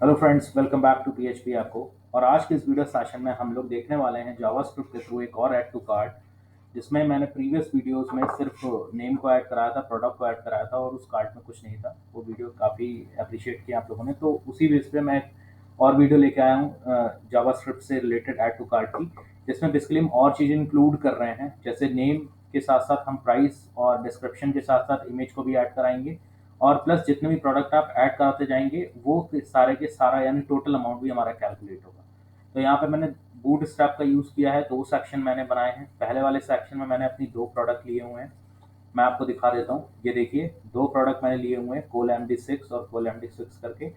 Hello friends, welcome back to PHP आपको। और आज के इस वीडियो सेशन में हम लोग देखने वाले हैं जावास्क्रिप्ट के थ्रू एक और ऐड टू कार्ट, जिसमें मैंने प्रीवियस वीडियोस में सिर्फ नेम को ऐड कराया था, प्रोडक्ट को ऐड कराया था और उस कार्ट में कुछ नहीं था। वो वीडियो काफ़ी अप्रिशिएट किया आप लोगों ने, तो उसी बेस पे मैं एक और वीडियो लेके आया हूँ जावास्क्रिप्ट से रिलेटेड ऐड टू कार्ट की, जिसमें बेसिकली हम और चीज़ें इंक्लूड कर रहे हैं। जैसे नेम के साथ साथ हम प्राइस और डिस्क्रिप्शन के साथ साथ इमेज को भी ऐड कराएंगे, और प्लस जितने भी प्रोडक्ट आप ऐड कराते जाएंगे वो सारे के सारा यानी टोटल अमाउंट भी हमारा कैलकुलेट होगा। तो यहाँ पे मैंने बूट स्ट्रैप का यूज़ किया है। दो सेक्शन मैंने बनाए हैं। पहले वाले सेक्शन में मैंने अपनी दो प्रोडक्ट लिए हुए हैं। मैं आपको दिखा देता हूँ। ये देखिए, दो प्रोडक्ट मैंने लिए हुए हैं, कोल MD6 और कोल MD6 करके।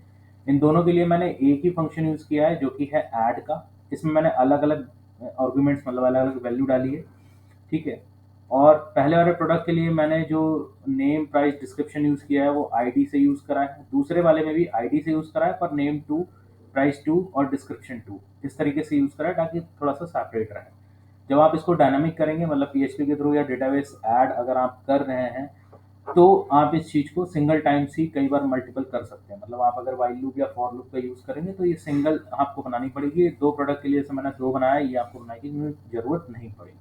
इन दोनों के लिए मैंने एक ही फंक्शन यूज़ किया है, जो कि है ऐड का। इसमें मैंने अलग अलग आर्गूमेंट्स, मतलब अलग अलग वैल्यू डाली है। ठीक है। और पहले वाले प्रोडक्ट के लिए मैंने जो नेम प्राइस डिस्क्रिप्शन यूज़ किया है वो आईडी से यूज़ करा है। दूसरे वाले में भी आईडी से यूज़ करा है, पर नेम टू, प्राइस टू और डिस्क्रिप्शन टू इस तरीके से यूज़ करा है, ताकि थोड़ा सा सेपरेट रहे। जब आप इसको डायनामिक करेंगे, मतलब पीएचपी के थ्रू या डेटाबेस ऐड अगर आप कर रहे हैं, तो आप इस चीज़ को सिंगल टाइम्स ही कई बार मल्टीपल कर सकते हैं। मतलब आप अगर वाइल लूप या फॉर लूप का यूज़ करेंगे तो ये सिंगल आपको बनानी पड़ेगी। दो प्रोडक्ट के लिए जैसे मैंने दो बनाया, ये आपको बनाने की जरूरत नहीं पड़ेगी।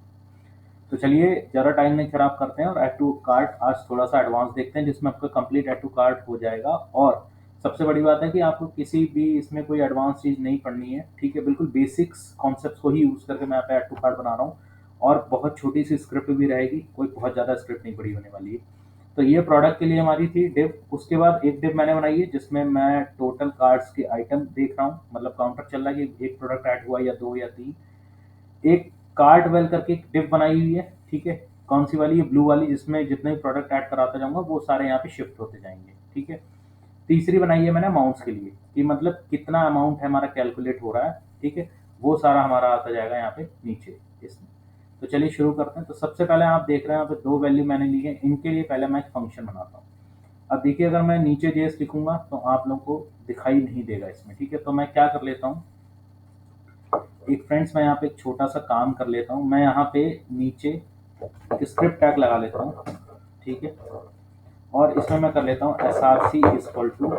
तो चलिए ज़्यादा टाइम नहीं खराब करते हैं और ऐड टू कार्ट आज थोड़ा सा एडवांस देखते हैं, जिसमें आपका कंप्लीट ऐड टू कार्ट हो जाएगा। और सबसे बड़ी बात है कि आपको किसी भी इसमें कोई एडवांस चीज़ नहीं पढ़नी है। ठीक है, बिल्कुल बेसिक्स कॉन्सेप्ट्स को ही यूज़ करके मैं यहाँ पे ऐड टू कार्ट बना रहा हूँ। और बहुत छोटी सी स्क्रिप्ट भी रहेगी, कोई बहुत ज़्यादा स्क्रिप्ट नहीं पड़ी होने वाली है। तो ये प्रोडक्ट के लिए हमारी थी डिव। उसके बाद एक डिव मैंने बनाई है जिसमें मैं टोटल कार्ड्स के आइटम देख रहा हूँ, मतलब काउंटर चल रहा है कि एक प्रोडक्ट ऐड हुआ या दो या तीन। एक कार्ट वेल करके एक डिप बनाई हुई है। ठीक है। कौन सी वाली? ये ब्लू वाली, जिसमें जितने भी प्रोडक्ट ऐड कराता जाऊंगा वो सारे यहाँ पे शिफ्ट होते जाएंगे। ठीक है। तीसरी बनाई है मैंने अमाउंट्स के लिए, कि मतलब कितना अमाउंट है हमारा कैलकुलेट हो रहा है। ठीक है। वो सारा हमारा आता जाएगा यहाँ पे नीचे इसमें। तो चलिए शुरू करते हैं। तो सबसे पहले आप देख रहे हैं यहाँ पे दो वैल्यू मैंने ली है। इनके लिए पहले मैं एक फंक्शन बनाता हूँ। अब देखिए, अगर मैं नीचे जेएस लिखूंगा तो आप लोगों को दिखाई नहीं देगा इसमें। ठीक है। तो मैं क्या कर लेता हूँ, एक फ्रेंड्स मैं यहाँ पे एक छोटा सा काम कर लेता हूँ। मैं यहाँ पे नीचे एक स्क्रिप्ट टैग लगा लेता हूँ। ठीक है। और इसमें मैं कर लेता हूँ src equal to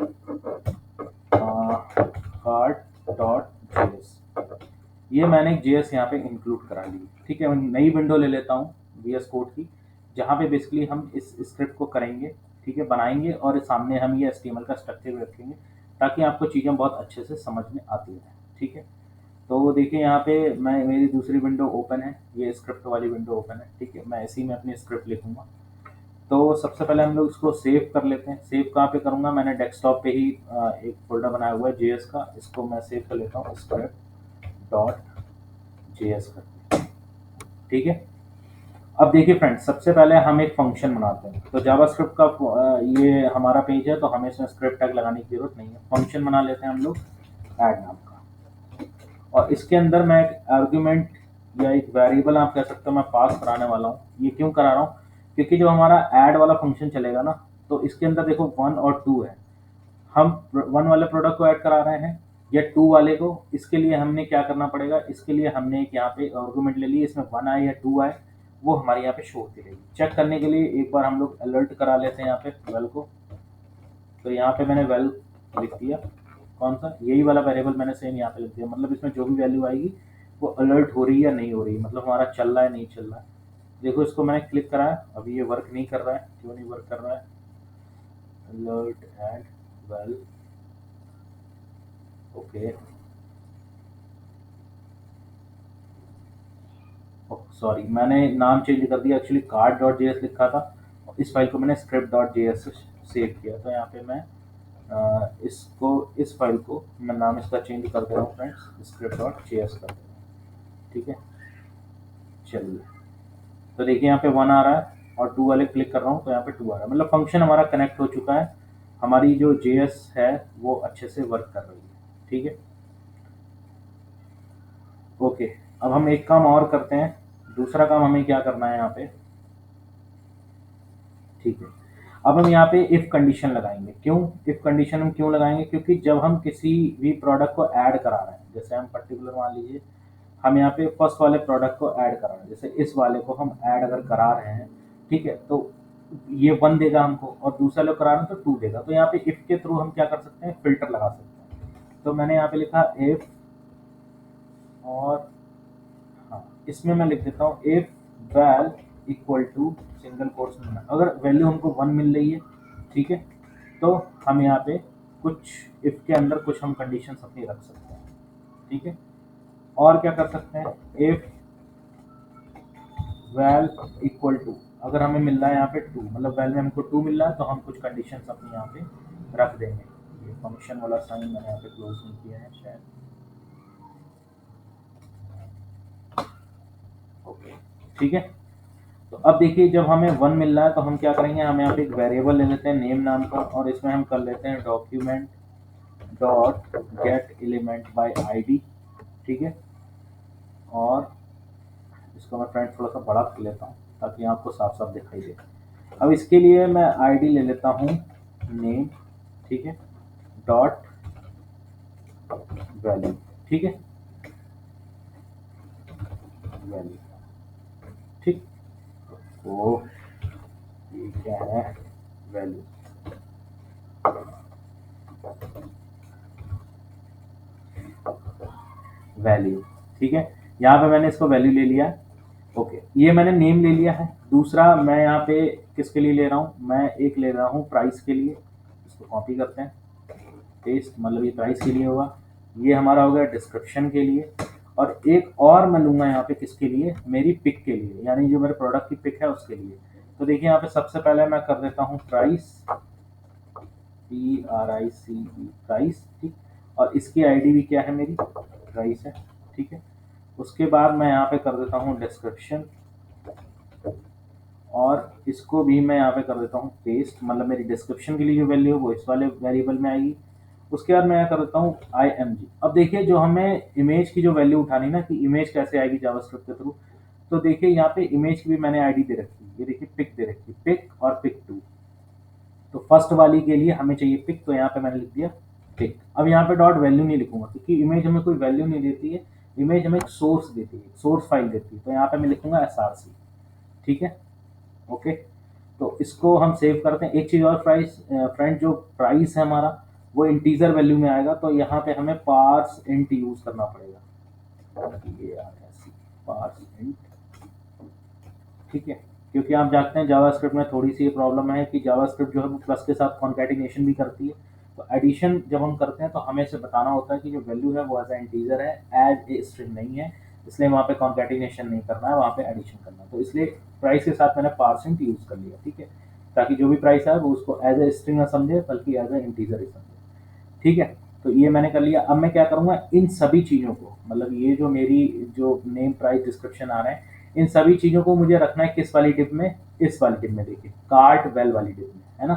card dot JS. ये मैंने एक जेएस यहाँ पे इंक्लूड करा ली। ठीक है। मैं नई विंडो ले लेता हूँ VS कोड की, जहाँ पे बेसिकली हम इस स्क्रिप्ट को करेंगे। ठीक है, बनाएंगे और सामने हम ये HTML का स्ट्रक्चर भी रखेंगे, ताकि आपको चीज़ें बहुत अच्छे से समझ में आती रहें। ठीक है। तो देखिए, यहाँ पे मैं मेरी दूसरी विंडो ओपन है, ये स्क्रिप्ट वाली विंडो ओपन है। ठीक है। मैं इसी में अपनी स्क्रिप्ट लिखूंगा। तो सबसे पहले हम लोग इसको सेव कर लेते हैं। सेव कहाँ पे करूँगा? मैंने डेस्कटॉप पे ही एक फोल्डर बनाया हुआ है जेएस का। इसको मैं सेव कर लेता हूँ, स्क्रिप्ट डॉट जेएस करके। ठीक है। अब देखिए फ्रेंड्स, सबसे पहले हम एक फंक्शन बनाते हैं। तो जावास्क्रिप्ट का ये हमारा पेज है, तो हमें इसमें स्क्रिप्ट टैग लगाने की जरूरत नहीं है। फंक्शन बना लेते हैं हम लोग ऐड नाम का। और इसके अंदर मैं एक आर्ग्यूमेंट या एक वेरिएबल आप कह सकते हो मैं पास कराने वाला हूँ। ये क्यों करा रहा हूँ? क्योंकि जो हमारा ऐड वाला फंक्शन चलेगा ना, तो इसके अंदर देखो वन और टू है। हम वन वाले प्रोडक्ट को ऐड करा रहे हैं या टू वाले को। इसके लिए हमने क्या करना पड़ेगा? इसके लिए हमने एक यहाँ पे आर्गुमेंट ले ली, इसमें वन आए या टू आए, वो हमारे यहाँ पे शो होती रहेगी। चेक करने के लिए एक बार हम लोग अलर्ट करा लेते हैं यहाँ पे वेल को। तो यहाँ पे मैंने वेल लिख दिया। कौन सा? यही वाला वेरिएबल मैंने सेम यहाँ पे लिख दिया। मतलब इसमें जो भी वैल्यू आएगी वो अलर्ट हो रही है या नहीं हो रही है, मतलब हमारा चल रहा है नहीं चल रहा है। देखो, इसको मैंने क्लिक करा है, अभी ये वर्क नहीं कर रहा है। क्यों नहीं वर्क कर रहा है? Alert and well. Okay, sorry, मैंने नाम चेंज कर दिया। एक्चुअली कार्ड डॉट जेएस लिखा था, और इस फाइल को मैंने स्क्रिप्ट डॉट जेएस से सेव किया। तो यहाँ पे मैं इसको, इस फाइल को मैं नाम इसका चेंज कर दे रहा हूँ फ्रेंड्स, स्क्रिप्ट डॉट जेएस कर दे रहा हूँ। ठीक है। चलिए, तो देखिए यहाँ पे वन आ रहा है, और टू वाले क्लिक कर रहा हूँ तो यहाँ पे टू आ रहा है। मतलब फंक्शन हमारा कनेक्ट हो चुका है। हमारी जो जेएस है वो अच्छे से वर्क कर रही है। ठीक है। ओके, अब हम एक काम और करते हैं। दूसरा काम हमें क्या करना है यहाँ पे? ठीक है। अब हम यहाँ पे इफ कंडीशन लगाएंगे। क्यों इफ कंडीशन हम क्यों लगाएंगे? क्योंकि जब हम किसी भी प्रोडक्ट को ऐड करा रहे हैं, जैसे हम पर्टिकुलर मान लीजिए हम यहाँ पे फर्स्ट वाले प्रोडक्ट को ऐड करा रहे हैं, जैसे इस वाले को हम ऐड अगर करा रहे हैं, ठीक है, तो ये वन देगा हमको, और दूसरा लोग करा रहे हैं तो टू देगा। तो यहाँ पे इफ के थ्रू हम क्या कर सकते हैं? फिल्टर लगा सकते हैं। तो मैंने यहाँ पे लिखा इफ, और हाँ इसमें मैं लिख देता हूँ if val equal to single quotes में, अगर वैल्यू हमको 1 मिल रही है, ठीक है, तो हम यहाँ पे कुछ इफ के अंदर कुछ हम कंडीशन अपनी रख सकते हैं, ठीक है। और क्या कर सकते हैं, इफ वैल इक्वल टू, अगर हमें मिल रहा है यहाँ पे 2, मतलब वैल में हमको 2 मिल रहा है, तो हम कुछ कंडीशंस अपनी यहाँ पे रख देंगे। ये फंक्शन वाला साइन मैंने यहाँ पे क्लोज नहीं किया है शायद, ओके, ठीक है। तो अब देखिए जब हमें 1 मिल रहा है तो हम क्या करेंगे, हम यहाँ पे एक वेरिएबल ले लेते हैं नेम नाम का, और इसमें हम कर लेते हैं document dot get element by ID, ठीक है। और इसको मैं फ्रेंड थोड़ा सा बड़ा कर लेता हूँ ताकि आपको साफ साफ दिखाई दे। अब इसके लिए मैं आईडी ले लेता हूँ नेम, ठीक है, डॉट वैल्यू, ठीक है, वैल्यू, ठीक। तो ये क्या है, वैल्यू, वैल्यू, ठीक है। यहाँ पे मैंने इसको वैल्यू ले लिया है, ओके, ये मैंने नेम ले लिया है। दूसरा मैं यहाँ पे किसके लिए ले रहा हूँ, मैं एक ले रहा हूँ प्राइस के लिए, इसको कॉपी करते हैं, पेस्ट, मतलब ये प्राइस के लिए होगा। ये हमारा हो गया डिस्क्रिप्शन के लिए, और एक और मैं लूँगा यहाँ पे किसके लिए, मेरी पिक के लिए, यानी जो मेरे प्रोडक्ट की पिक है उसके लिए। तो देखिए यहाँ पे सबसे पहले मैं कर देता हूँ प्राइस, PRICE, प्राइस, ठीक। और इसकी आईडी भी क्या है, मेरी प्राइस है, ठीक है। उसके बाद मैं यहाँ पे कर देता हूँ डिस्क्रिप्शन, और इसको भी मैं यहाँ पे कर देता हूँ पेस्ट, मतलब मेरी डिस्क्रिप्शन के लिए जो वैल्यू है वो इस वाले वेरिएबल में आएगी। उसके बाद मैं यहाँ कर देता हूँ IMG। अब देखिए जो हमें इमेज की जो वैल्यू उठानी ना, कि इमेज कैसे आएगी जावास्क्रिप्ट के थ्रू, तो देखिए यहाँ पे इमेज की भी मैंने आईडी दे रखी है, ये देखिए पिक दे रखी है, पिक और पिक 2। तो फर्स्ट वाली के लिए हमें चाहिए पिक, तो यहाँ पे मैंने लिख दिया पिक। अब यहाँ पे डॉट वैल्यू नहीं लिखूंगा क्योंकि इमेज हमें कोई वैल्यू नहीं देती है, इमेज हमें एक सोर्स देती है, सोर्स फाइल देती है, तो यहाँ पे मैं लिखूंगा SRC, ठीक है, ओके। तो इसको हम सेव करते हैं। एक चीज़ और प्राइस, फ्रेंड, जो प्राइस है हमारा वो इंटीजर वैल्यू में आएगा, तो यहाँ पे हमें पार्स इंट यूज करना पड़ेगा, ये आ गया सी, पार्स इंट, ठीक है। क्योंकि आप जानते हैं जावास्क्रिप्ट में थोड़ी सी प्रॉब्लम है कि जावास्क्रिप्ट जो है वो प्लस के साथ कॉन्कैटिनेशन भी करती है। तो एडिशन जब हम करते हैं तो हमें से बताना होता है कि जो वैल्यू है वो एज ए इंटीजर है, एज ए स्ट्रिंग नहीं है, इसलिए वहाँ पे कॉन्कैटिनेशन नहीं करना है, वहाँ पे एडिशन करना है। तो इसलिए प्राइस के साथ मैंने पार्सेंट यूज कर लिया, ठीक है, ताकि जो भी प्राइस है वो उसको एज ए स्ट्रिंग ना समझे बल्कि एज ए इंटीजर ही समझे, ठीक है। तो ये मैंने कर लिया। अब मैं क्या करूँगा, इन सभी चीज़ों को, मतलब ये जो मेरी जो नेम प्राइस डिस्क्रिप्शन आ रहे हैं, इन सभी चीज़ों को मुझे रखना है किस वाली टिप में, इस वाली टिप में, देखिए कार्ट वेल वाली टिप में, है ना।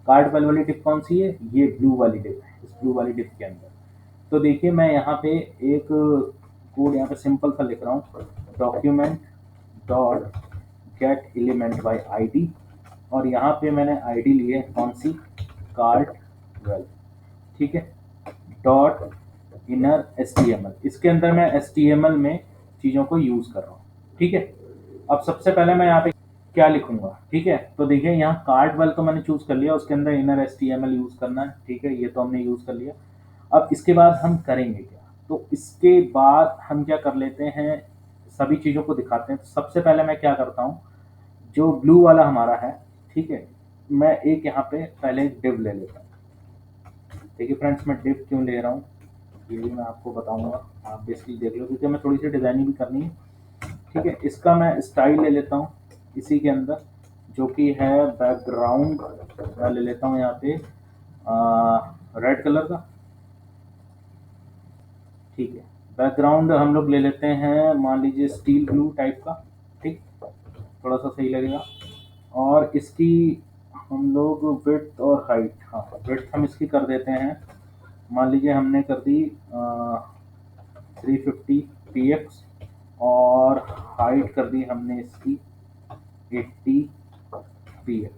कार्ट वेल वाली टिप कौन सी है, ये ब्लू वाली टिप है, इस ब्लू वाली टिप के अंदर। तो देखिए मैं यहाँ पे एक कोड यहाँ पे सिंपल सा लिख रहा हूँ, document dot get element by ID, और यहाँ पे मैंने आईडी ली है कौन सी, कार्ट वेल, ठीक है, डॉट इनर HTML, इसके अंदर मैं HTML में चीज़ों को यूज़ कर रहा हूँ, ठीक है। अब सबसे पहले मैं यहाँ पे क्या लिखूंगा, ठीक है। तो देखिए यहाँ कार्ड वेल तो मैंने चूज कर लिया, उसके अंदर इनर HTML यूज करना है, ठीक है, ये तो हमने यूज कर लिया। अब इसके बाद हम करेंगे क्या, तो इसके बाद हम क्या कर लेते हैं, सभी चीज़ों को दिखाते हैं। तो सबसे पहले मैं क्या करता हूँ, जो ब्लू वाला हमारा है, ठीक है, मैं एक यहाँ पे पहले एक डिव ले लेता हूँ। देखिए फ्रेंड्स मैं डिव क्यों ले रहा हूँ ये भी मैं आपको बताऊंगा, आप बेसिकली देख लो, क्योंकि हमें थोड़ी सी डिज़ाइनिंग भी करनी है, ठीक है। इसका मैं स्टाइल ले लेता हूँ इसी के अंदर, जो कि है बैकग्राउंड, मैं ले लेता हूँ यहाँ पे रेड कलर का, ठीक है। बैकग्राउंड हम लोग ले लेते हैं, मान लीजिए स्टील ब्लू टाइप का, ठीक, थोड़ा सा सही लगेगा। और इसकी हम लोग विड्थ और हाइट, हाँ विड्थ हम इसकी कर देते हैं, मान लीजिए हमने कर दी 350 px, और हाइट कर दी हमने इसकी 80 px,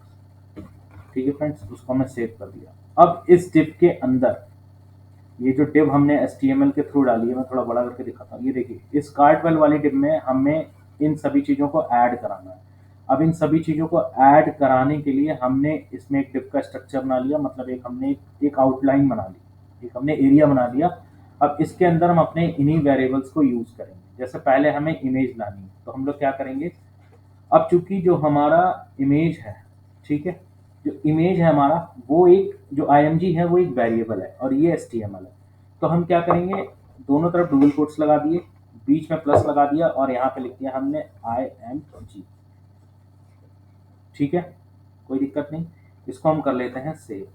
ठीक है फ्रेंड्स, उसको मैं सेव कर दिया। अब इस डिव के अंदर ये जो डिव हमने HTML के थ्रू डाली है, मैं थोड़ा बड़ा करके दिखाता हूँ, ये देखिए इस कार्टवेल वाली डिव में हमें इन सभी चीज़ों को ऐड कराना है। अब इन सभी चीज़ों को ऐड कराने के लिए हमने इसमें एक डिव का स्ट्रक्चर बना लिया, मतलब एक हमने एक आउटलाइन बना ली, एक हमने एरिया बना दिया। अब इसके अंदर हम अपने इन्हीं वेरिएबल्स को यूज़ करेंगे। जैसे पहले हमें इमेज लानी है, तो हम लोग क्या करेंगे, अब चूंकि जो हमारा इमेज है, ठीक है, जो इमेज है हमारा, वो एक जो img है वो एक वेरिएबल है और ये html है। तो हम क्या करेंगे, दोनों तरफ डबल कोट्स लगा दिए, बीच में प्लस लगा दिया और यहाँ पे लिख दिया हमने img। ठीक है, कोई दिक्कत नहीं। इसको हम कर लेते हैं सेव।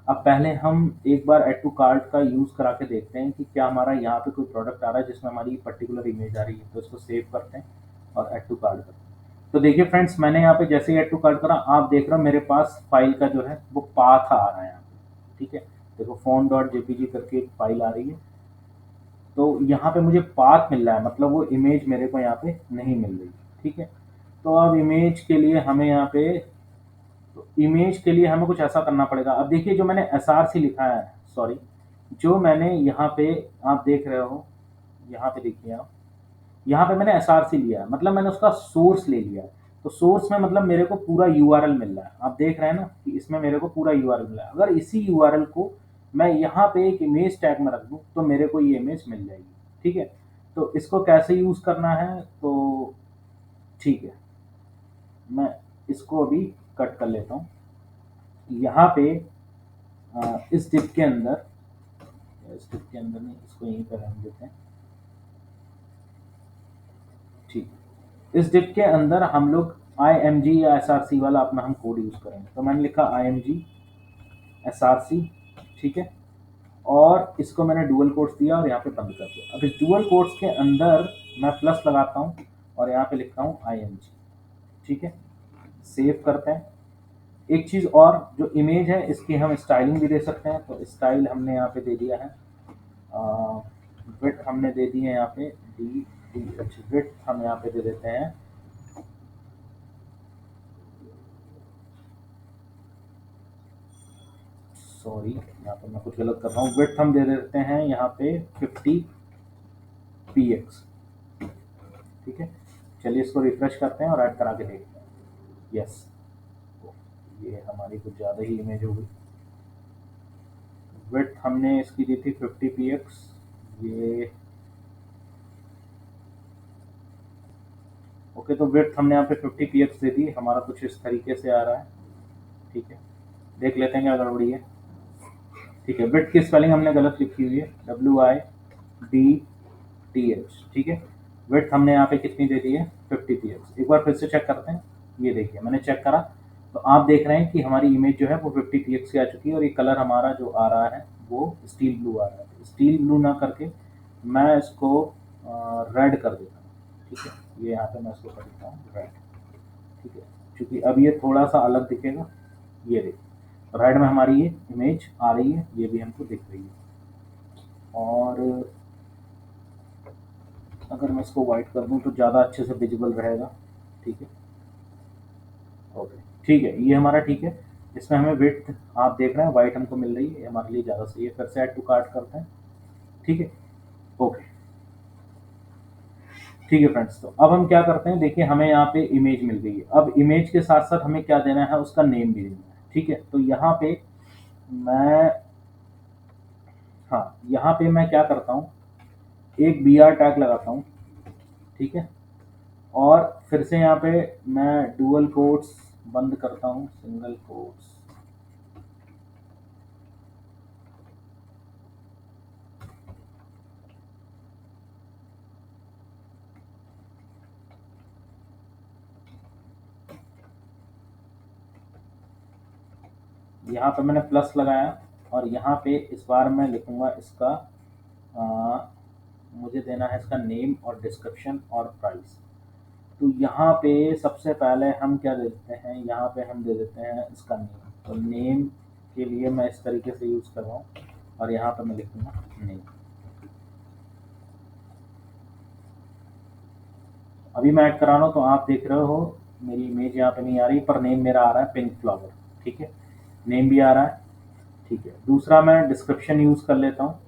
अब पहले हम एक बार एड टू कार्ट का यूज़ करा के देखते हैं कि क्या हमारा यहाँ पे कोई प्रोडक्ट आ रहा है जिसमें हमारी पर्टिकुलर इमेज आ रही है। तो इसको सेव करते हैं और एड टू कार्ट करते हैं। तो देखिए फ्रेंड्स, मैंने यहाँ पे जैसे ही एड टू कार्ट करा, आप देख रहे हो मेरे पास फाइल का जो है वो पाथ आ रहा है यहाँ पे। ठीक है, देखो phone.jpg करके एक फाइल आ रही है। तो यहाँ पे मुझे पाथ मिल रहा है, मतलब वो इमेज मेरे को यहाँ पे नहीं मिल रही। ठीक है, तो अब इमेज के लिए हमें यहाँ पे, तो इमेज के लिए हमें कुछ ऐसा करना पड़ेगा। अब देखिए जो मैंने SRC लिखा है, सॉरी, जो मैंने यहाँ पे, आप देख रहे हो, यहाँ पे देखिए आप, यहाँ पे मैंने SRC लिया है, मतलब मैंने उसका सोर्स ले लिया है। तो सोर्स में मतलब मेरे को पूरा URL मिल रहा है। आप देख रहे हैं ना कि इसमें मेरे को पूरा URL मिला है। अगर इसी URL को मैं यहाँ पे एक इमेज टैग में रख दूँ तो मेरे को ये इमेज मिल जाएगी। ठीक है, तो इसको कैसे यूज़ करना है, तो ठीक है, मैं इसको अभी कट कर लेता हूँ। यहाँ पे इस डिप के अंदर, इस डिप के अंदर नहीं, इसको यहीं पर रहने देते हैं। ठीक, इस डिप के अंदर हम लोग img या src वाला अपना हम कोड यूज़ करेंगे। तो मैंने लिखा img src, ठीक है, और इसको मैंने डुअल कोट्स दिया और यहाँ पे बंद कर दिया। अब इस डुअल कोट्स के अंदर मैं प्लस लगाता हूँ और यहाँ पे लिखता हूँ img। ठीक है, सेव करते हैं। एक चीज़ और, जो इमेज है इसकी हम स्टाइलिंग भी दे सकते हैं। तो स्टाइल हमने यहाँ पे दे दिया है, विड्थ हमने दे दी है यहाँ पे DTH, विड्थ हम यहाँ पे दे देते हैं, सॉरी यहाँ पे मैं कुछ गलत कर रहा हूँ, विड्थ हम दे देते हैं यहाँ पे 50px। ठीक है, चलिए इसको रिफ्रेश करते हैं और ऐड करा के देखते हैं। यस, ये हमारी कुछ ज़्यादा ही इमेज हो गई। विड्थ हमने इसकी दी थी 50px, ये ओके। तो विड्थ हमने यहाँ पे 50px दे दी, हमारा कुछ इस तरीके से आ रहा है। ठीक है, देख लेते हैं क्या गड़बड़ी है। ठीक है, विड्थ की स्पेलिंग हमने गलत लिखी हुई है, WIDTH। ठीक है, विड्थ हमने यहाँ पे कितनी दे दी है, 50px। एक बार फिर से चेक करते हैं। ये देखिए मैंने चेक करा, तो आप देख रहे हैं कि हमारी इमेज जो है वो 50px की आ चुकी है और ये कलर हमारा जो आ रहा है वो स्टील ब्लू आ रहा है। स्टील ब्लू ना करके मैं इसको रेड कर देता हूँ। ठीक है, ये यहाँ पे मैं इसको कर देता हूँ रेड। ठीक है, क्योंकि अब ये थोड़ा सा अलग दिखेगा। ये देखिए रेड में हमारी ये इमेज आ रही है, ये भी हमको दिख रही है। और अगर मैं इसको वाइट कर दूं तो ज़्यादा अच्छे से विजिबल रहेगा। ठीक है, ओके, ठीक है, ये हमारा ठीक है। इसमें हमें विड्थ आप देख रहे हैं वाइट हमको मिल रही है, ये हमारे लिए ज़्यादा सही है। फिर से ऐड टू कार्ट करते हैं। ठीक है, ओके, ठीक है फ्रेंड्स। तो अब हम क्या करते हैं, देखिए हमें यहाँ पे इमेज मिल गई है। अब इमेज के साथ साथ हमें क्या देना है, उसका नेम भी देना है। ठीक है, तो यहाँ पे मैं, हाँ, यहाँ पे मैं क्या करता हूँ, एक br टैग लगाता हूँ। ठीक है, और फिर से यहाँ पे मैं डुअल कोट्स बंद करता हूँ, सिंगल कोट्स। यहाँ पे मैंने प्लस लगाया और यहाँ पे इस बार मैं लिखूँगा इसका, मुझे देना है इसका नेम और डिस्क्रिप्शन और प्राइस। तो यहाँ पे सबसे पहले हम क्या दे देते हैं, यहाँ पे हम दे देते हैं इसका नेम। तो नेम के लिए मैं इस तरीके से यूज़ कर रहा हूँ और यहाँ पे मैं लिखूँगा नेम। अभी मैं ऐड करा रहा हूँ तो आप देख रहे हो मेरी इमेज यहाँ पे नहीं आ रही, पर नेम मेरा आ रहा है पिंक फ्लावर। ठीक है, नेम भी आ रहा है। ठीक है, दूसरा मैं डिस्क्रिप्शन यूज़ कर लेता हूँ।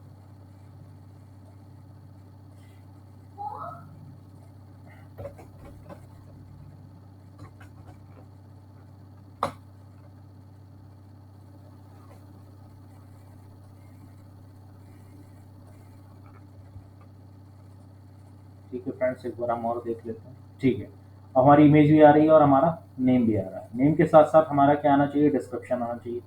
ठीक है फ्रेंड्स, एक बार हम और देख लेते हैं। ठीक है, अब हमारी इमेज भी आ रही है और हमारा नेम भी आ रहा है। नेम के साथ साथ हमारा क्या आना चाहिए, डिस्क्रिप्शन आना चाहिए।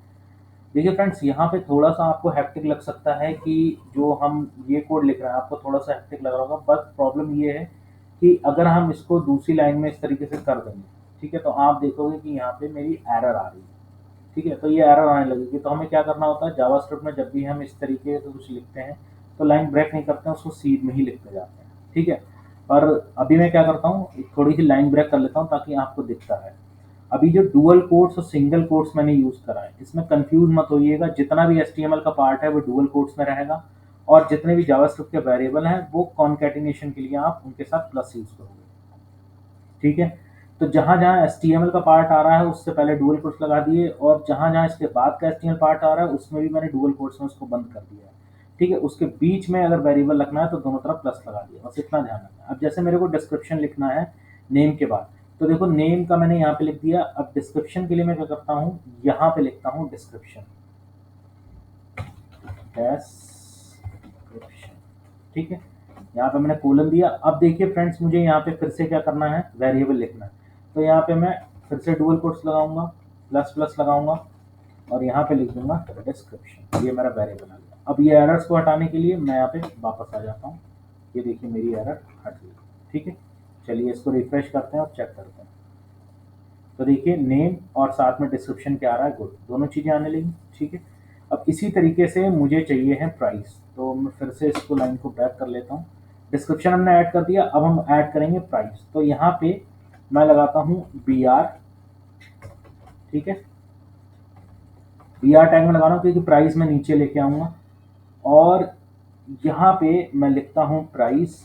देखिए फ्रेंड्स, यहाँ पे थोड़ा सा आपको हेक्टिक लग सकता है कि जो हम ये कोड लिख रहे हैं आपको थोड़ा सा हेक्टिक लग रहा होगा, बट प्रॉब्लम ये है कि अगर हम इसको दूसरी लाइन में इस तरीके से कर देंगे, ठीक है, तो आप देखोगे कि यहाँ पे मेरी एरर आ रही है। ठीक है, तो ये एरर आने लगेगी। तो हमें क्या करना होता है, जावास्क्रिप्ट में जब भी हम इस तरीके से कुछ लिखते हैं तो लाइन ब्रेक नहीं करते हैं, उसको सीध में ही लिखते जाते हैं। ठीक है, और अभी मैं क्या करता हूँ, थोड़ी सी लाइन ब्रेक कर लेता हूँ ताकि आपको दिखता है। अभी जो डुअल कोट्स और सिंगल कोट्स मैंने यूज करा है, इसमें कंफ्यूज मत होइएगा। जितना भी HTML का पार्ट है वो डुअल कोट्स में रहेगा, और जितने भी जावास्क्रिप्ट के वेरिएबल हैं वो कॉन्कैटिनेशन के लिए आप उनके साथ प्लस यूज करोगे। ठीक है, तो जहां जहां HTML का पार्ट आ रहा है उससे पहले डुअल कोट्स लगा दिए, और जहां जहां इसके बाद का HTML पार्ट आ रहा है उसमें भी मैंने डुअल कोट्स में उसको बंद कर दिया है। ठीक है, उसके बीच में अगर वेरिएबल रखना है तो दोनों तरफ प्लस लगा दिया, बस इतना ध्यान रखना है। अब जैसे मेरे को डिस्क्रिप्शन लिखना है नेम के बाद, तो देखो नेम का मैंने यहाँ पे लिख दिया। अब डिस्क्रिप्शन के लिए मैं क्या करता हूँ, यहाँ पे लिखता हूँ डिस्क्रिप्शन। ठीक है, यहाँ पे मैंने कोलन दिया। अब देखिए फ्रेंड्स, मुझे यहाँ पे फिर से क्या करना है, वेरिएबल लिखना है। तो यहाँ पे मैं फिर से डुअल कोट्स लगाऊंगा, प्लस प्लस लगाऊंगा, और यहाँ पे लिख दूंगा डिस्क्रिप्शन। ये मेरा वेरिएबल आ गया। अब ये एरर्स को हटाने के लिए मैं यहाँ पे वापस आ जाता हूँ। ये देखिए मेरी एरर हट गई। ठीक है, चलिए इसको रिफ्रेश करते हैं और चेक करते हैं। तो देखिए नेम और साथ में डिस्क्रिप्शन क्या आ रहा है, गुड, दोनों चीज़ें आने लगी। ठीक है, अब इसी तरीके से मुझे चाहिए है प्राइस, तो मैं फिर से इसको लाइन को बैक कर लेता हूँ। डिस्क्रिप्शन हमने ऐड कर दिया, अब हम ऐड करेंगे प्राइस। तो यहाँ पे मैं लगाता हूँ BR। ठीक है, BR टैग में लगा रहा हूँ क्योंकि प्राइस मैं नीचे लेके आऊँगा, और यहाँ पे मैं लिखता हूँ प्राइस।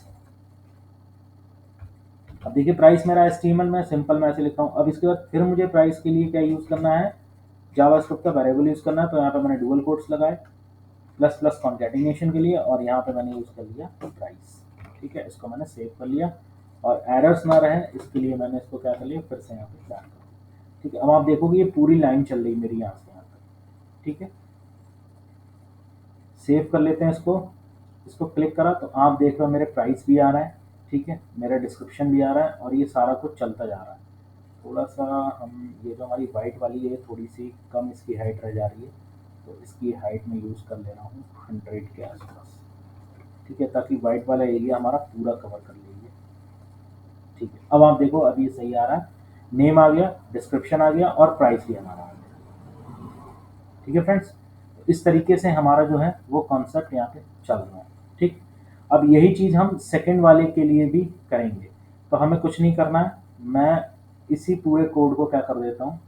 अब देखिए प्राइस मेरा HTML में सिंपल मैं ऐसे लिखता हूँ। अब इसके बाद फिर मुझे प्राइस के लिए क्या यूज़ करना है, जावास्क्रिप्ट का वेरिएबल यूज़ करना है। तो यहाँ पे मैंने डुअल कोट्स लगाए, प्लस प्लस कॉन्कैटिनेशन के लिए, और यहाँ पे मैंने यूज़ कर लिया प्राइस। ठीक है, इसको मैंने सेव कर लिया, और एरर्स ना रहे इसके लिए मैंने इसको क्या कर लिया, फिर से यहाँ पे बैक कर दिया। ठीक है, अब आप देखोगे ये पूरी लाइन चल रही मेरी यहाँ से यहाँ तक। ठीक है, सेव कर लेते हैं इसको। इसको क्लिक करा तो आप देख रहे हो मेरे प्राइस भी आ रहा है। ठीक है, मेरा डिस्क्रिप्शन भी आ रहा है, और ये सारा कुछ चलता जा रहा है। थोड़ा सा हम ये जो हमारी वाइट वाली है थोड़ी सी कम इसकी हाइट रह जा रही है, तो इसकी हाइट में यूज़ कर ले रहा हूँ 100 के आसपास। ठीक है, ताकि वाइट वाला एरिया हमारा पूरा कवर कर लीजिए। ठीक है, अब आप देखो अब ये सही आ रहा है, नेम आ गया, डिस्क्रिप्शन आ गया, और प्राइस भी हमारा आ गया। ठीक है फ्रेंड्स, इस तरीके से हमारा जो है वो कॉन्सेप्ट यहाँ पे चल रहा है। ठीक, अब यही चीज़ हम सेकंड वाले के लिए भी करेंगे। तो हमें कुछ नहीं करना है, मैं इसी पूरे कोड को क्या कर देता हूँ,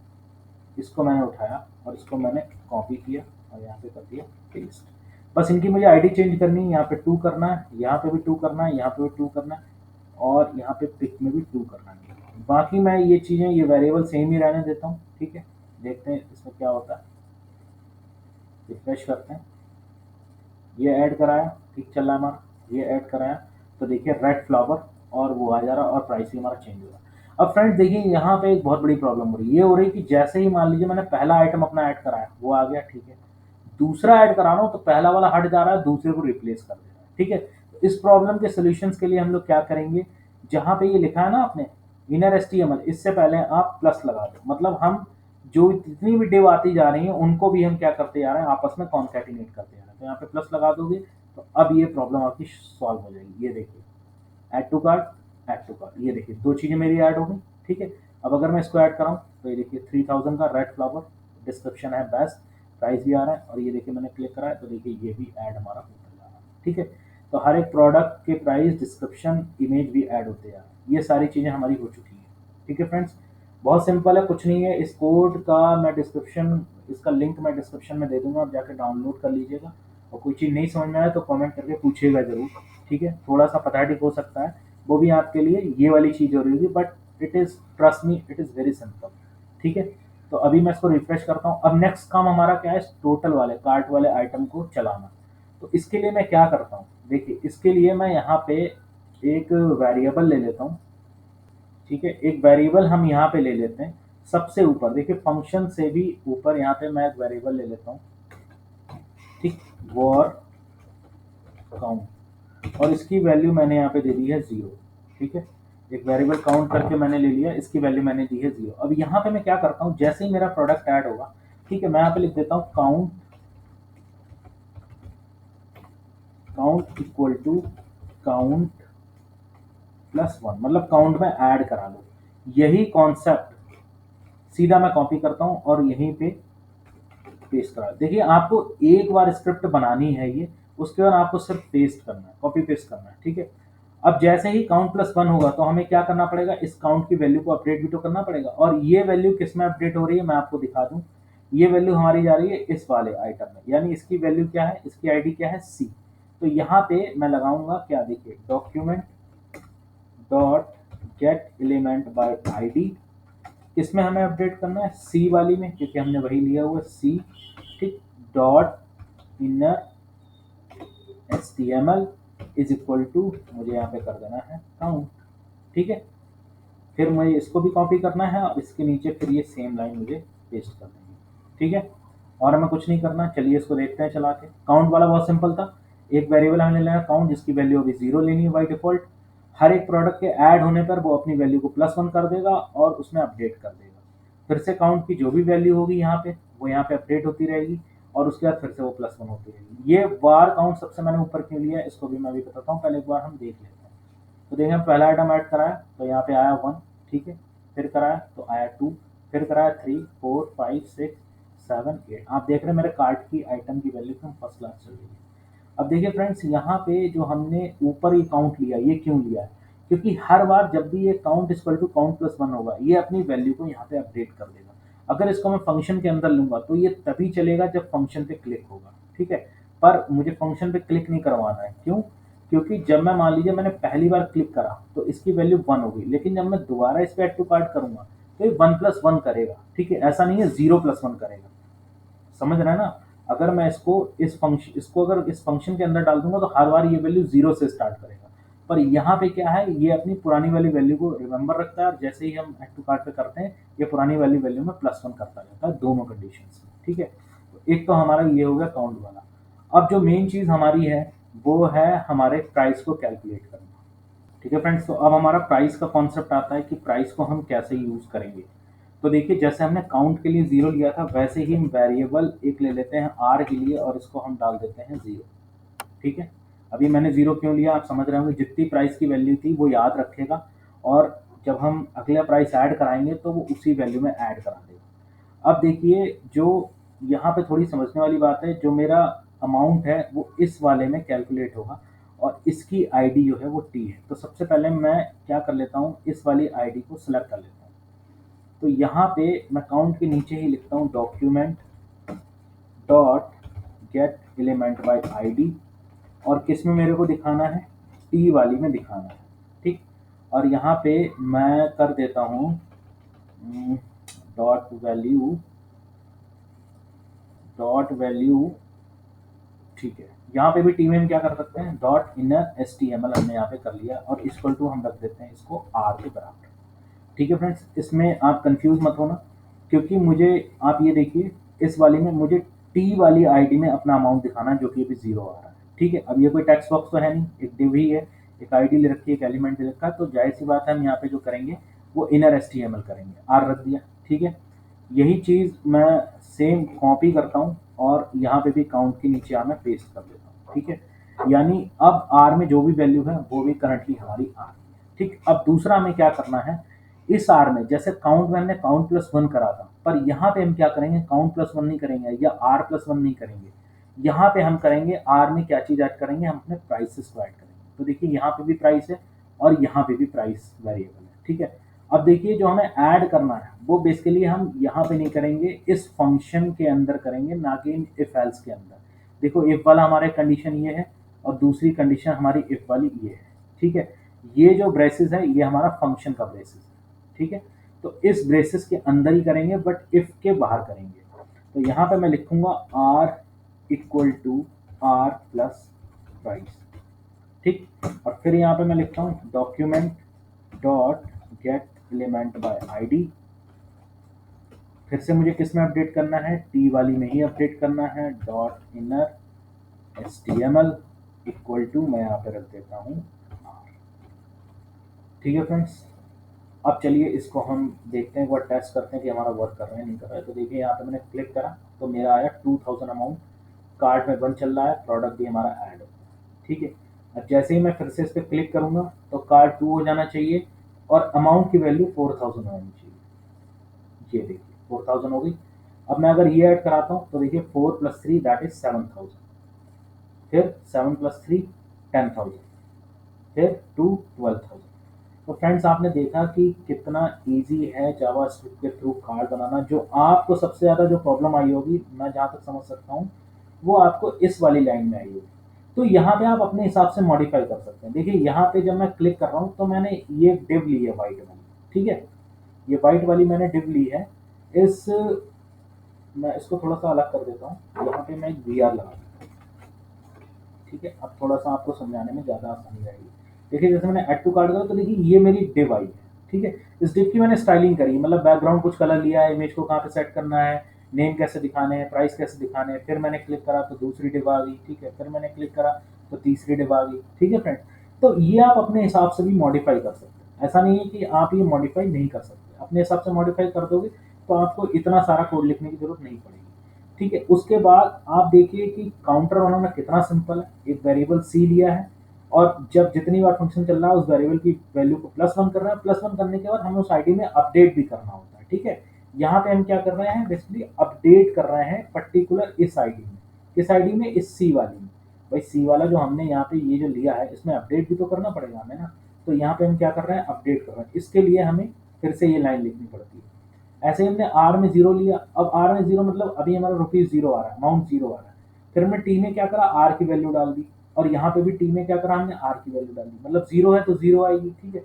इसको मैंने उठाया और इसको मैंने कॉपी किया और यहाँ पे कर दिया पेस्ट। बस इनकी मुझे आईडी चेंज करनी है, यहाँ पे 2 करना है, यहाँ पे भी 2 करना है, यहाँ पे भी 2 करना है, और यहाँ पे पिक में भी 2 करना है। बाकी मैं ये चीज़ें, ये वेरिएबल सेम ही रहने देता हूँ। ठीक है, देखते हैं इसमें क्या होता है, रिफ्रेश करते हैं। ये ऐड कराया, ठीक चल रहा है हमारा, ये ऐड कराया, तो देखिए रेड फ्लावर और वो आ जा रहा है, और प्राइस भी हमारा चेंज हो रहा है। अब फ्रेंड्स देखिए यहाँ पे एक बहुत बड़ी प्रॉब्लम हो रही है। ये हो रही है कि जैसे ही मान लीजिए मैंने पहला आइटम अपना ऐड कराया, वो आ गया, ठीक है, दूसरा ऐड करा रहा हूँ तो पहला वाला हट जा रहा है, दूसरे को रिप्लेस कर दे रहा है। ठीक है, तो इस प्रॉब्लम के सोल्यूशंस के लिए हम लोग क्या करेंगे, जहाँ पे ये लिखा है ना आपने इनर HTML, इससे पहले आप प्लस लगा दो। मतलब हम जो जितनी भी डिव आती जा रही हैं उनको भी हम क्या करते जा रहे हैं, आपस में कॉन्कैटिनेट करते जा रहे हैं। तो यहाँ पे प्लस लगा दोगे तो अब ये प्रॉब्लम आपकी सॉल्व हो जाएगी। ये देखिए add to cart, add to cart, ये देखिए 2 चीज़ें मेरी ऐड हो गई। ठीक है, अब अगर मैं इसको ऐड कराऊँ तो ये देखिए 3000 का रेड फ्लावर, डिस्क्रिप्शन है बेस्ट, प्राइस भी आ रहा है, और ये देखिए मैंने क्लिक करा है तो देखिए ये भी ऐड हमारा होता जा रहा है। ठीक है, तो हर एक प्रोडक्ट के प्राइस, डिस्क्रिप्शन, इमेज भी ऐड होते जा रहे हैं। ये सारी चीज़ें हमारी हो चुकी हैं। ठीक है फ्रेंड्स, बहुत सिंपल है, कुछ नहीं है। इस कोड का मैं डिस्क्रिप्शन, इसका लिंक मैं डिस्क्रिप्शन में दे दूंगा, आप जाकर डाउनलोड कर लीजिएगा। और कोई चीज़ नहीं समझ में आए तो कमेंट करके पूछिएगा ज़रूर। ठीक है, थोड़ा सा पथाटिक हो सकता है, वो भी आपके लिए ये वाली चीज़ हो रही होगी, but it is, trust me, it is very simple. ठीक है, तो अभी मैं इसको रिफ्रेश करता हूँ। अब नेक्स्ट काम हमारा क्या है, टोटल वाले कार्ट वाले आइटम को चलाना। तो इसके लिए मैं क्या करता हूँ, देखिए इसके लिए मैं यहाँ पे एक वेरिएबल ले लेता हूँ। ठीक है, एक वेरिएबल हम यहाँ पे ले लेते हैं सबसे ऊपर, देखिए फंक्शन से भी ऊपर यहाँ पे मैं एक वेरिएबल ले लेता हूँ। ठीक, वॉर काउंट, और इसकी वैल्यू मैंने यहाँ पे दे दी है 0। ठीक है, एक वेरिएबल काउंट करके मैंने ले लिया, इसकी वैल्यू मैंने दी है 0। अब यहाँ पे मैं क्या करता हूँ, जैसे ही मेरा प्रोडक्ट ऐड होगा, ठीक है, मैं यहाँ पे लिख देता हूँ count equal to count plus 1, मतलब काउंट में ऐड करा लो। यही कॉन्सेप्ट सीधा मैं कॉपी करता हूँ और यहीं पे पेस्ट करा। देखिए आपको एक बार स्क्रिप्ट बनानी है ये, उसके बाद आपको सिर्फ पेस्ट करना है, कॉपी पेस्ट करना है, ठीक है। अब जैसे ही काउंट प्लस 1 होगा तो हमें क्या करना पड़ेगा, इस काउंट की वैल्यू को अपडेट भी तो करना पड़ेगा। और ये वैल्यू किस में अपडेट हो रही है मैं आपको दिखा दूं, ये वैल्यू हमारी जा रही है इस वाले आइटम में, यानी इसकी वैल्यू क्या है, इसकी आईडी क्या है, सी। तो यहाँ पे मैं लगाऊंगा क्या, देखिए document dot get element by ID, किसमें हमें अपडेट करना है, सी वाली में, क्योंकि हमने वही लिया हुआ सी, ठीक। Dot inner HTML is equal to, मुझे यहाँ पे कर देना है काउंट, ठीक है। फिर मुझे इसको भी कॉपी करना है और इसके नीचे फिर ये सेम लाइन मुझे पेस्ट कर देंगे, ठीक है। और हमें कुछ नहीं करना, चलिए इसको देखते हैं चला के। काउंट वाला बहुत सिंपल था, एक वेरिएबल हमें लेना है काउंट, जिसकी वैल्यू अभी 0 लेनी है बाई डिफॉल्ट। हर एक प्रोडक्ट के ऐड होने पर वो अपनी वैल्यू को +1 कर देगा और उसमें अपडेट कर देगा। फिर से काउंट की जो भी वैल्यू होगी यहाँ पे, वो यहाँ पे अपडेट होती रहेगी और उसके बाद फिर से वो +1 होती रहेगी। ये बार काउंट सबसे मैंने ऊपर क्यों लिया है, इसको भी मैं अभी बताता हूँ, पहले एक बार हम देख लेते हैं। तो देखें पहला आइटम ऐड कराया तो यहाँ पे आया 1, ठीक है। फिर कराया तो आया 2, फिर कराया 3, 4, 5, 6, 7, 8। आप देख रहे हैं मेरे कार्ट की आइटम की वैल्यू एकदम फर्स्ट क्लास चल रही है। अब देखिए फ्रेंड्स, यहाँ पे जो हमने ऊपर ये काउंट लिया, ये क्यों लिया है, क्योंकि हर बार जब भी ये count equal to count plus 1 होगा, ये अपनी वैल्यू को यहाँ पे अपडेट कर देगा। अगर इसको मैं फंक्शन के अंदर लूंगा तो ये तभी चलेगा जब फंक्शन पे क्लिक होगा, ठीक है। पर मुझे फंक्शन पे क्लिक नहीं करवाना है, क्यों, क्योंकि जब मैं मान लीजिए मैंने पहली बार क्लिक करा तो इसकी वैल्यू 1 होगी, लेकिन जब मैं दोबारा इस पे ऐड टू कार्ट करूंगा तो ये 1 + 1 करेगा, ठीक है। ऐसा नहीं है 0 + 1 करेगा, समझ रहे हैं ना। अगर मैं इसको अगर इस फंक्शन के अंदर डाल दूंगा तो हर बार ये वैल्यू 0 से स्टार्ट करेगा। पर यहाँ पे क्या है, ये अपनी पुरानी वाली वैल्यू को रिमेंबर रखता है और जैसे ही हम ऐड टू कार्ट पे करते हैं ये पुरानी वाली वैल्यू में +1 करता रहता है दोनों कंडीशन में, ठीक है। तो एक तो हमारा ये हो गया काउंट वाला। अब जो मेन चीज हमारी है वो है हमारे प्राइस को कैलकुलेट करना, ठीक है फ्रेंड्स। तो अब हमारा प्राइस का कॉन्सेप्ट आता है कि प्राइस को हम कैसे यूज करेंगे। तो देखिए जैसे हमने काउंट के लिए 0 लिया था, वैसे ही हम वेरिएबल एक ले लेते हैं r के लिए और इसको हम डाल देते हैं 0, ठीक है। अभी मैंने 0 क्यों लिया आप समझ रहे होंगे, जितनी प्राइस की वैल्यू थी वो याद रखेगा और जब हम अगला प्राइस ऐड कराएंगे तो वो उसी वैल्यू में ऐड करा देगा। अब देखिए जो यहाँ पे थोड़ी समझने वाली बात है, जो मेरा अमाउंट है वो इस वाले में कैलकुलेट होगा और इसकी आईडी जो है वो टी है। तो सबसे पहले मैं क्या कर लेता हूँ, इस वाली आईडी को सिलेक्ट कर लेता हूँ। तो यहाँ पे मैं काउंट के नीचे ही लिखता हूँ document dot get element by ID, और किस में मेरे को दिखाना है, टी वाली में दिखाना है, ठीक। और यहाँ पे मैं कर देता हूँ डॉट वैल्यू, ठीक है। यहाँ पे भी टी में हम क्या कर सकते हैं, डॉट इनर HTML हमने यहाँ पे कर लिया और इक्वल टू हम रख देते हैं इसको r के बराबर, ठीक है फ्रेंड्स। इसमें आप कंफ्यूज मत होना, क्योंकि मुझे आप ये देखिए इस वाली में मुझे टी वाली आईडी में अपना अमाउंट दिखाना है जो कि अभी 0 आ रहा है, ठीक है। अब ये कोई टेक्स्ट बॉक्स तो है नहीं, एक डिव ही है, एक आईडी ले रखी है, एक एलिमेंट ले रखा है, तो जाहिर सी बात है हम यहाँ पे जो करेंगे वो इनर HTML करेंगे, r रख दिया, ठीक है। यही चीज़ मैं सेम कॉपी करता हूँ और यहाँ पे भी काउंट के नीचे मैं पेस्ट कर देता हूँ, ठीक है। यानी अब r में जो भी वैल्यू है वो भी करंटली हमारी आ रही है, ठीक। अब दूसरा हमें क्या करना है, इस r में जैसे काउंट में हमने काउंट +1 करा था, पर यहाँ पे हम क्या करेंगे, काउंट +1 नहीं करेंगे या r +1 नहीं करेंगे, यहाँ पे हम करेंगे r में क्या चीज़ ऐड करेंगे, हम अपने प्राइसेस को ऐड करेंगे। तो देखिए यहाँ पे भी प्राइस है और यहाँ पे भी प्राइस वेरिएबल है, ठीक है। अब देखिए जो हमें ऐड करना है वो बेसिकली हम यहाँ पे नहीं करेंगे, इस फंक्शन के अंदर करेंगे, ना कि इफ एल्स के अंदर। देखो इफ वाला हमारे कंडीशन ये है और दूसरी कंडीशन हमारी इफ वाली ये है, ठीक है। ये जो ब्रेसेस है ये हमारा फंक्शन का ब्रेसेस है, ठीक है। तो इस ब्रेसेस के अंदर ही करेंगे बट इफ के बाहर करेंगे। तो यहाँ पे मैं लिखूंगा r equal to r plus price, ठीक। और फिर यहाँ पे मैं लिखता हूँ document dot get element by ID, फिर से मुझे किस में अपडेट करना है, टी वाली में ही अपडेट करना है, dot inner HTML equal to मैं यहाँ पे रख देता हूँ r, ठीक है फ्रेंड्स, अब चलिए इसको हम देखते हैं, एक बार टेस्ट करते हैं कि हमारा वर्क कर रहा है नहीं कर रहा है। तो देखिए यहाँ पे मैंने क्लिक करा तो मेरा आया 2000 अमाउंट, कार्ड में बंद चल रहा है, प्रोडक्ट भी हमारा ऐड हो गया। ठीक है, अब जैसे ही मैं फिर से इस पर क्लिक करूंगा तो कार्ड 2 हो जाना चाहिए और अमाउंट की वैल्यू 4000 होनी चाहिए। ये देखिए 4000 हो गई। अब मैं अगर ये ऐड कराता हूँ तो देखिए 4 + 3 दैट इज 7000, फिर 7 + 3 10,000, फिर 2 12,000। तो फ्रेंड्स आपने देखा कि कितना इजी है जावास्क्रिप्ट के थ्रू कार्ड बनाना। जो आपको सबसे ज़्यादा जो प्रॉब्लम आई होगी, मैं जहाँ तक समझ सकता हूँ, वो आपको इस वाली लाइन में आई होगी। तो यहाँ पे आप अपने हिसाब से मॉडिफाई कर सकते हैं। देखिए यहाँ पे जब मैं क्लिक कर रहा हूँ तो मैंने ये डिव ली है वाइट वाली, ठीक है, ये वाइट वाली मैंने डिव ली है। इस मैं इसको थोड़ा सा अलग कर देता हूँ, यहाँ पे मैं एक वी आर लगा देता हूँ। ठीक है, अब थोड़ा सा आपको समझाने में ज़्यादा आसानी रहेगी। देखिए जैसे मैंने ऐड टू कार्ट करा तो देखिए ये मेरी डिव आई है। ठीक है, इस डिव की मैंने स्टाइलिंग करी, मतलब बैकग्राउंड कुछ कलर लिया है, इमेज को कहाँ पे सेट करना है, नेम कैसे दिखाने हैं, प्राइस कैसे दिखाने हैं। फिर मैंने क्लिक करा तो दूसरी डिव आ गई। ठीक है, फिर मैंने क्लिक करा तो तीसरी डिव आ गई। ठीक है फ्रेंड, तो ये आप अपने हिसाब से भी मॉडिफाई कर सकते हैं। ऐसा नहीं है कि आप ये मॉडिफाई नहीं कर सकते, अपने हिसाब से मॉडिफाई कर दोगे तो आपको इतना सारा कोड लिखने की जरूरत नहीं पड़ेगी। ठीक है, उसके बाद आप देखिए कि काउंटर बनाना कितना सिंपल है। एक वेरिएबल सी लिया है और जब जितनी बार फंक्शन चल रहा है उस वेरिएबल की वैल्यू को +1 कर रहा है। +1 करने के बाद हमें उस आईडी में अपडेट भी करना होता है। ठीक है, यहाँ पे हम क्या कर रहे हैं, बेसिकली अपडेट कर रहे हैं पर्टिकुलर इस आईडी में। किस आईडी में, इस सी वाली में। भाई सी वाला जो हमने यहाँ पे ये जो लिया है इसमें अपडेट भी तो करना पड़ेगा हमें ना। तो यहाँ पे हम क्या कर रहे हैं, अपडेट कर रहे हैं। इसके लिए हमें फिर से ये लाइन लिखनी पड़ती है। ऐसे ही हमने आर में 0 लिया। अब आर में 0 मतलब अभी हमारा ₹0 आ रहा है, अमाउंट 0 आ रहा है। फिर हमने टी में क्या करा, आर की वैल्यू डाल दी। और यहाँ पे भी टी में क्या करा, हमने आर की वैल्यू डाल दी, मतलब 0 है तो 0 आएगी। ठीक है,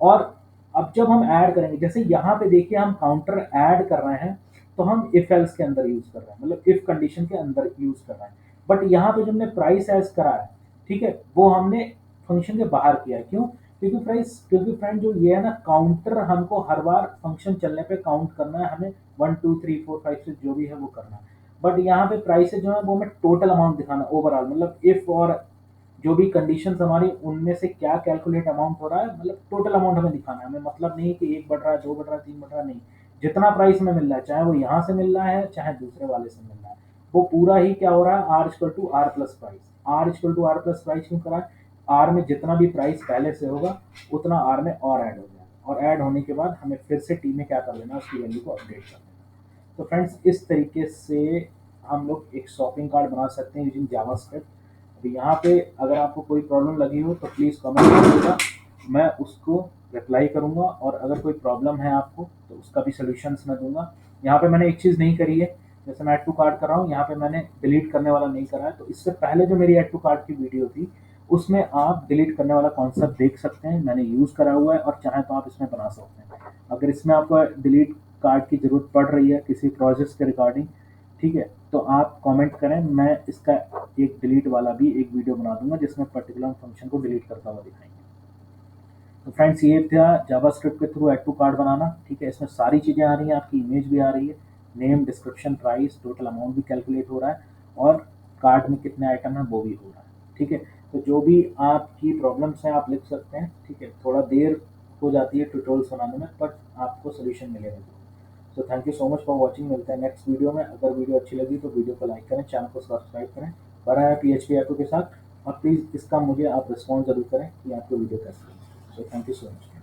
और अब जब हम ऐड करेंगे, जैसे यहाँ पे देखिए हम काउंटर ऐड कर रहे हैं तो हम इफ एल्स के अंदर यूज कर रहे हैं, मतलब इफ कंडीशन के अंदर यूज कर रहे हैं। बट यहाँ पे जो हमने प्राइस एज करा है, ठीक है, वो हमने फंक्शन के बाहर किया है। क्यों, क्योंकि फ्रेंड जो ये है ना, काउंटर हमको हर बार फंक्शन चलने पे काउंट करना है, हमें 1 2 3 4 5 6 जो भी है वो करना है। बट यहाँ पे प्राइस जो है वो हमें टोटल अमाउंट दिखाना, ओवरऑल, मतलब इफ और जो भी कंडीशन हमारी उनमें से क्या कैलकुलेट अमाउंट हो रहा है, मतलब टोटल अमाउंट हमें दिखाना है। हमें मतलब नहीं कि 1 बढ़ रहा है, 2 बढ़ रहा है, 3 बढ़ रहा है, नहीं। जितना प्राइस में मिल रहा है, चाहे वो यहाँ से मिल रहा है चाहे दूसरे वाले से मिल रहा है, वो पूरा ही क्या हो रहा है, r equal to r plus price. R equal to r plus price क्यों करा है, आर में जितना भी प्राइस पहले से होगा उतना आर में और ऐड हो जाएगा, और ऐड होने के बाद हमें फिर से टी में क्या कर लेना, उसकी वैल्यू को अपडेट कर देना। तो फ्रेंड्स इस तरीके से हम लोग एक शॉपिंग कार्ड बना सकते हैं यूजिंग जावास्क्रिप्ट। अभी यहाँ पे अगर आपको कोई प्रॉब्लम लगी हो तो प्लीज़ कमेंट करिएगा, मैं उसको रिप्लाई करूँगा। और अगर कोई प्रॉब्लम है आपको तो उसका भी सोल्यूशंस मैं दूंगा। यहाँ पे मैंने एक चीज़ नहीं करी है, जैसे मैं ऐड टू कार्ट कर रहा हूँ, यहाँ पे मैंने डिलीट करने वाला नहीं करा है। तो इससे पहले जो मेरी ऐड टू कार्ट की वीडियो थी उसमें आप डिलीट करने वाला कॉन्सेप्ट देख सकते हैं, मैंने यूज़ करा हुआ है, और चाहे तो आप इसमें बना सकते हैं। अगर इसमें आपको डिलीट कार्ड की ज़रूरत पड़ रही है किसी प्रोजेक्ट के रिगार्डिंग, ठीक है, तो आप कमेंट करें, मैं इसका एक डिलीट वाला भी एक वीडियो बना दूंगा जिसमें पर्टिकुलर फंक्शन को डिलीट करता हुआ दिखाएंगे। तो फ्रेंड्स ये था जावास्क्रिप्ट के थ्रू ऐड टू कार्ड बनाना। ठीक है, इसमें सारी चीज़ें आ रही हैं, आपकी इमेज भी आ रही है, name, description, price, total amount भी कैलकुलेट हो रहा है, और कार्ड में कितने आइटम है वो भी हो रहा है। ठीक है, तो जो भी आपकी प्रॉब्लम्स हैं आप लिख सकते हैं। ठीक है, थोड़ा देर हो जाती है ट्यूटोरियल्स बनाने में, बट आपको सोल्यूशन मिलेगा। So thank you so much for watching, मिलते हैं नेक्स्ट वीडियो में। अगर वीडियो अच्छी लगी तो वीडियो को लाइक करें, चैनल को सब्सक्राइब करें, बना है PHP ऐप के साथ, और प्लीज़ इसका मुझे आप रिस्पॉन्स जरूर करें कि आपको वीडियो कैसी लगी। So thank you so much.